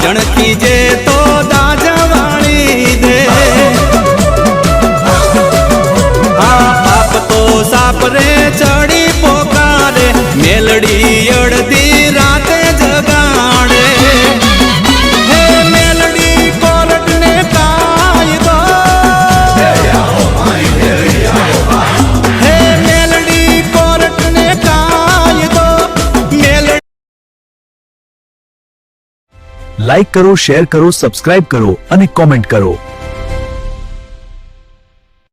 જણકી જે તો દાજવાળી દે પાપ તો સાપ રે ચડી પોકારે મેલડી અડધી રાતે જગાડે હે મેલડી કોરટ ને કાયદો હે મેલડી કોરટ ને કાયદો મેલડી લાઈક કરો, શેર કરો, સબસ્ક્રાઇબ કરો અને કોમેન્ટ કરો।